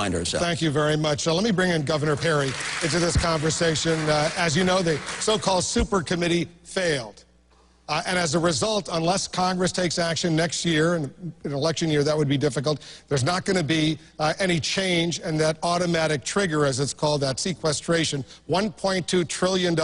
Thank you very much. Let me bring in Governor Perry into this conversation. As you know, the so-called super committee failed. And as a result, unless Congress takes action next year, in an election year, that would be difficult, there's not going to be any change, and that automatic trigger, as it's called, that sequestration, $1.2 trillion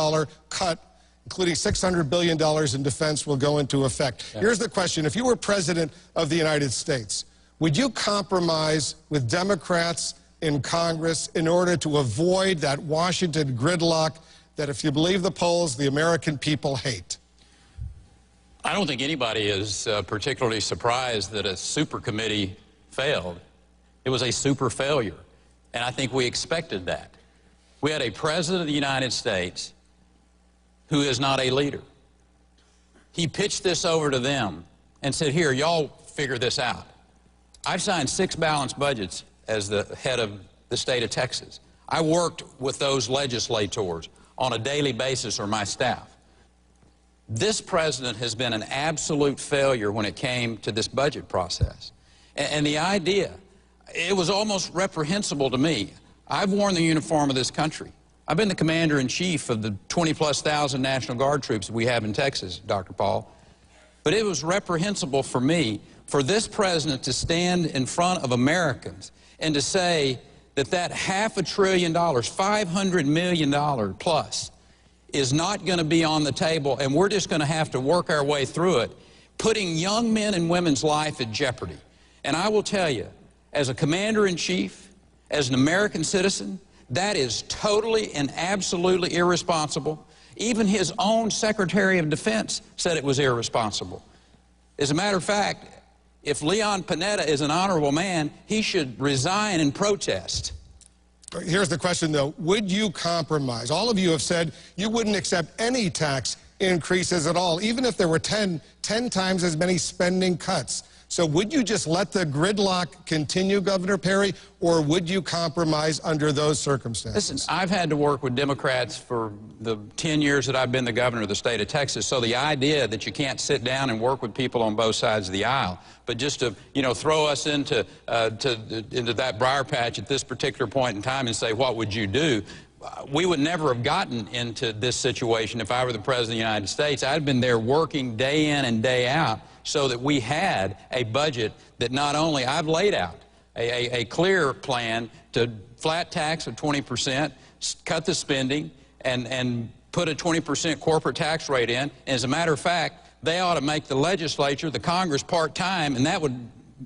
cut, including $600 billion in defense, will go into effect. Yeah. Here's the question. If you were president of the United States, would you compromise with Democrats in Congress in order to avoid that Washington gridlock that, if you believe the polls, the American people hate? I don't think anybody is particularly surprised that a super committee failed. It was a super failure, and I think we expected that. We had a president of the United States who is not a leader. He pitched this over to them and said, here, y'all figure this out. I've signed 6 balanced budgets as the head of the state of Texas. I worked with those legislators on a daily basis, or my staff. This president has been an absolute failure when it came to this budget process. And the idea, it was almost reprehensible to me. I've worn the uniform of this country. I've been the commander-in-chief of the 20,000+ National Guard troops we have in Texas, Dr. Paul. But it was reprehensible for me for this president to stand in front of Americans and to say that that $500 billion, $500 million plus, is not going to be on the table, and we're just going to have to work our way through it, putting young men and women's life at jeopardy. And I will tell you, as a commander-in-chief, as an American citizen, that is totally and absolutely irresponsible. Even his own Secretary of Defense said it was irresponsible. As a matter of fact, if Leon Panetta is an honorable man, he should resign and protest. Here's the question, though. Would you compromise? All of you have said you wouldn't accept any tax increases at all, even if there were 10 times as many spending cuts. So would you just let the gridlock continue, Governor Perry, or would you compromise under those circumstances? Listen, I've had to work with Democrats for the 10 years that I've been the governor of the state of Texas, so the idea that you can't sit down and work with people on both sides of the aisle, but just to, you know, throw us into that briar patch at this particular point in time and say, what would you do? We would never have gotten into this situation if I were the President of the United States. I'd been there working day in and day out so that we had a budget that not only I've laid out a clear plan to flat tax of 20%, cut the spending, and put a 20% corporate tax rate in. And as a matter of fact, they ought to make the legislature, the Congress, part-time, and that would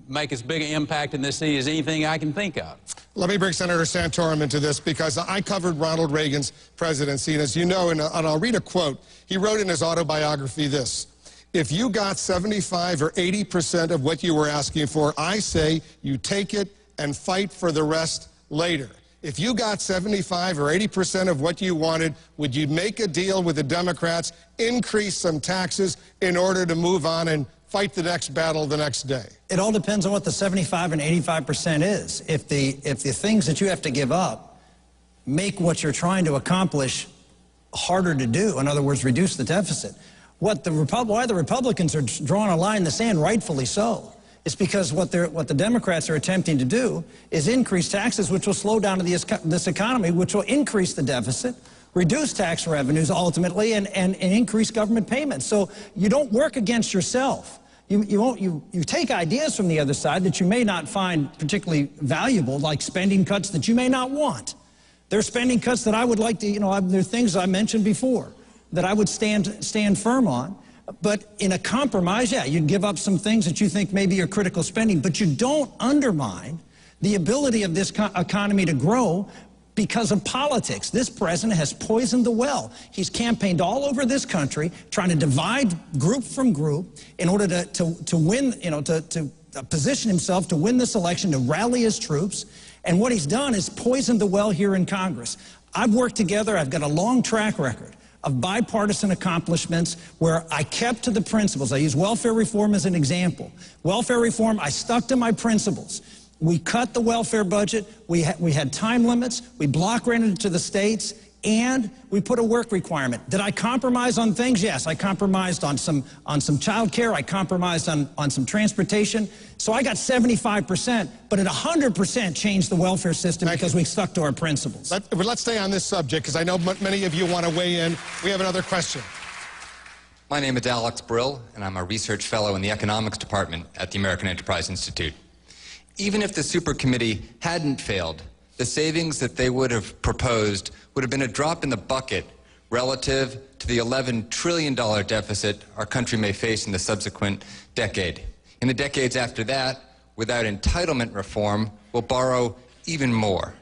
make as big an impact in this city as anything I can think of. Let me bring Senator Santorum into this, because I covered Ronald Reagan's presidency, and as you know, and I'll read a quote, he wrote in his autobiography this: if you got 75 or 80% of what you were asking for, I say you take it and fight for the rest later. If you got 75 or 80% of what you wanted, would you make a deal with the Democrats, increase some taxes in order to move on and fight the next battle the next day? It all depends on what the 75 and 85% is. If the things that you have to give up make what you're trying to accomplish harder to do, in other words, reduce the deficit, why the Republicans are drawing a line in the sand, rightfully so, is because what the Democrats are attempting to do is increase taxes, which will slow down this economy, which will increase the deficit, reduce tax revenues ultimately, and increase government payments. So you don't work against yourself. You take ideas from the other side that you may not find particularly valuable, like spending cuts that you may not want. There are spending cuts that I would like to, you know, there are things I mentioned before that I would stand firm on. But in a compromise, yeah, you'd give up some things that you think maybe are critical spending, but you don't undermine the ability of this economy to grow because of politics. This president has poisoned the well. He's campaigned all over this country, trying to divide group from group in order to win, you know, to position himself to win this election, to rally his troops. And what he's done is poisoned the well here in Congress. I've worked together. I've got a long track record of bipartisan accomplishments where I kept to the principles. I use welfare reform as an example. Welfare reform, I stuck to my principles. We cut the welfare budget. We had time limits. We block granted it to the states. and we put a work requirement. Did I compromise on things? Yes, I compromised on some child care. I compromised on some transportation. So I got 75%, but it 100% changed the welfare system because we stuck to our principles. Let's stay on this subject because I know many of you want to weigh in. We have another question. My name is Alex Brill, and I'm a research fellow in the economics department at the American Enterprise Institute. Even if the super committee hadn't failed, the savings that they would have proposed would have been a drop in the bucket relative to the $11 trillion deficit our country may face in the subsequent decade. In the decades after that, without entitlement reform, we'll borrow even more.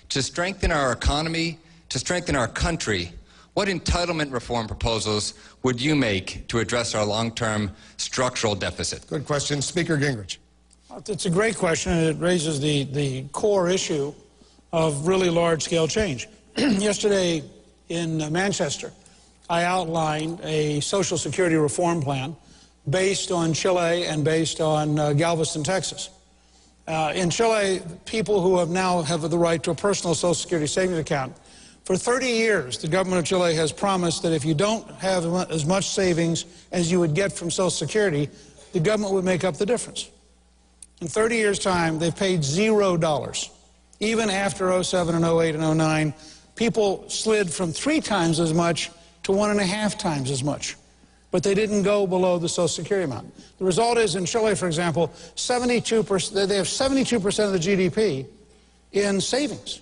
To strengthen our economy, to strengthen our country, what entitlement reform proposals would you make to address our long-term structural deficit? Good question. Speaker Gingrich. It's a great question, and it raises the core issue of really large-scale change. Yesterday in Manchester, I outlined a Social Security reform plan based on Chile and based on Galveston, Texas. In Chile, people who now have the right to a personal Social Security savings account, for 30 years, the government of Chile has promised that if you don't have as much savings as you would get from Social Security, the government would make up the difference. In 30 years' time, they've paid $0. Even after 07 and 08 and 09, people slid from 3 times as much to 1.5 times as much. But they didn't go below the Social Security amount. The result is in Chile, for example, they have 72% of the GDP in savings.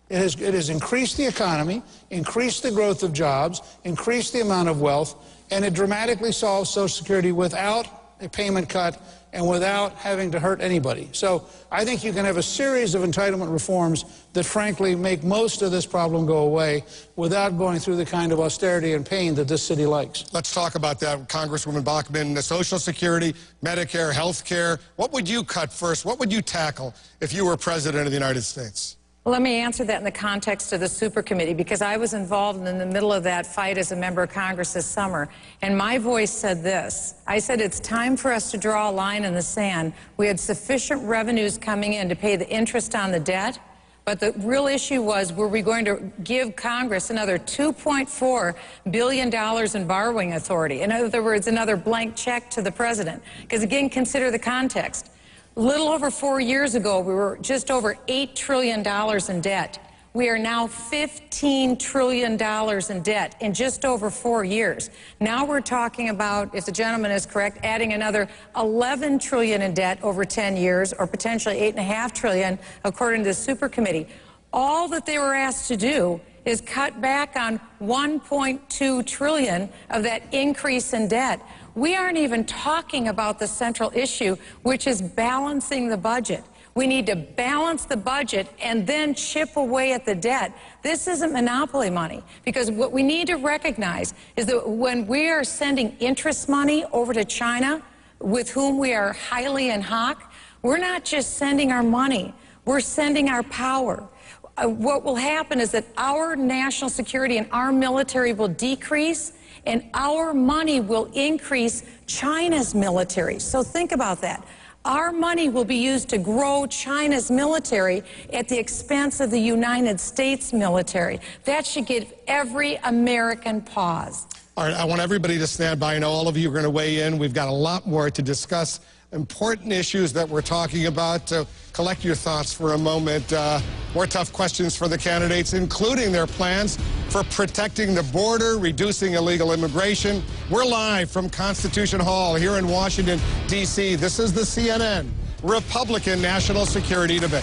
It has increased the economy, increased the growth of jobs, increased the amount of wealth, and it dramatically solves Social Security without a payment cut and without having to hurt anybody. So I think you can have a series of entitlement reforms that frankly make most of this problem go away without going through the kind of austerity and pain that this city likes. Let's talk about that, Congresswoman Bachmann. The Social Security, Medicare, health care. What would you cut first? What would you tackle if you were president of the United States? Well, let me answer that in the context of the super committee, because I was involved in the middle of that fight as a member of Congress this summer, and my voice said this. I said it's time for us to draw a line in the sand. We had sufficient revenues coming in to pay the interest on the debt, but the real issue was, were we going to give Congress another $2.4 billion in borrowing authority? In other words, another blank check to the president. Because again, consider the context. A little over 4 years ago, we were just over $8 trillion in debt. We are now $15 trillion in debt in just over 4 years. Now we're talking about, if the gentleman is correct, adding another $11 trillion in debt over 10 years, or potentially $8.5 trillion, according to the super committee. All that they were asked to do is cut back on $1.2 trillion of that increase in debt. We aren't even talking about the central issue, which is balancing the budget. We need to balance the budget and then chip away at the debt. This isn't monopoly money, because what we need to recognize is that when we are sending interest money over to China, with whom we are highly in hoc, we're not just sending our money, we're sending our power. What will happen is that our national security and our military will decrease, and our money will increase China's military. So think about that. Our money will be used to grow China's military at the expense of the United States military. That should give every American pause. All right, I want everybody to stand by. I know all of you are going to weigh in. We've got a lot more to discuss. Important issues that we're talking about. So collect your thoughts for a moment. More tough questions for the candidates, including their plans for protecting the border, reducing illegal immigration. We're live from Constitution Hall here in Washington, D.C. This is the CNN Republican National Security Debate.